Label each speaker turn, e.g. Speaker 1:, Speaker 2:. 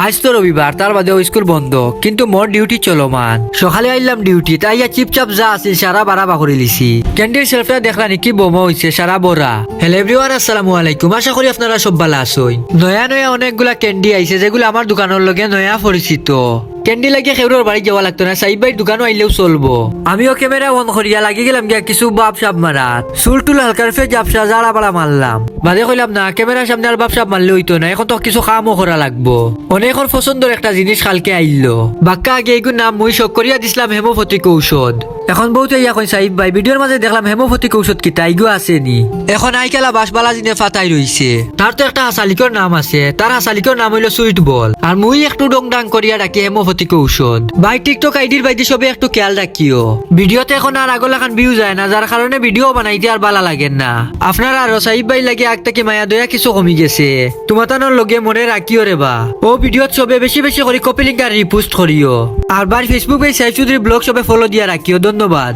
Speaker 1: আজ তো রবিবার, তার বাদেও স্কুল বন্ধ, কিন্তু মোর ডিউটি চলমান। সকালে আইলাম ডিউটি, তাই চিপচাপ যা আছিল সারা বাড়া বাকরি লিছি। ক্যান্টিন সেলফটা দেখলা নাকি বোমা হয়েছে সারা বড়া। হ্যালো এভরিওয়ান, আসসালামু আলাইকুম। আশা করি আপনারা সব ভালো আছেন। নয়া নয়া অনেকগুলা ক্যান্ডি আইছে, যেগুলো আমার দোকানের লগে নয়া পরিচিত। ক্যান্ডি লাগিয়ে খেউরের বাড়ি যাওয়া লাগতো না, সাইব ভাই দোকানও আইলেও চলবো। আমিও ক্যামেরা অন করিয়া লাগি গেলাম গিয়া কিছু বাপ সাপ মারাত। চুল টুল হালকার ফে জাপসা জাড়া বাড়া মারলাম। বাদে কইলাম না, ক্যামেরার সামনে আর বাপ সাপ মারলে হইতো না, এখন তো কিছু কামও করা লাগবো। অনেকের পছন্দের একটা জিনিস কালকে আইলো। বাক্কা আগে এইগুর নাম মুই শখ করিয়া দিছিলাম হেমোপথিক ঔষধ। এখন বউতে এখন সাইব ভাই ভিডিওর মাঝে দেখলাম হেমোপথিক ঔষধ কি তাইগো আসেনি। এখন আইকালা বাসবালা জিনে ফাতাই রইছে। তার তো একটা হাসালিকর নাম আছে, তার হাসালিকর নাম হইলো সুইট বল। আর মুই একটু ডং ডাং করিয়া ডাকি হেমোপথিক ঔষধ। ভাই টিকটক আইডির বাইদি সবে একটু খেয়াল রাখিও। ভিডিওতে এখন আর আগলাখান ভিউ যায় না, যার কারণে ভিডিও বানাইতে আর ভালো লাগে না। আপনারা আর সাইব ভাই লাগে আগ থেকে মায়া দয়া কিছু কমি গেছে, তোমাতানোর লগে মনে রাখিও রে বা। ও ভিডিওত সবে বেশি বেশি করে কপি লিঙ্ক আর রিপোস্ট করিও। আর ভাই Facebook page Saif Chowdhury blog সবে ফলো দিয়া রাখিও। ধন্যবাদ।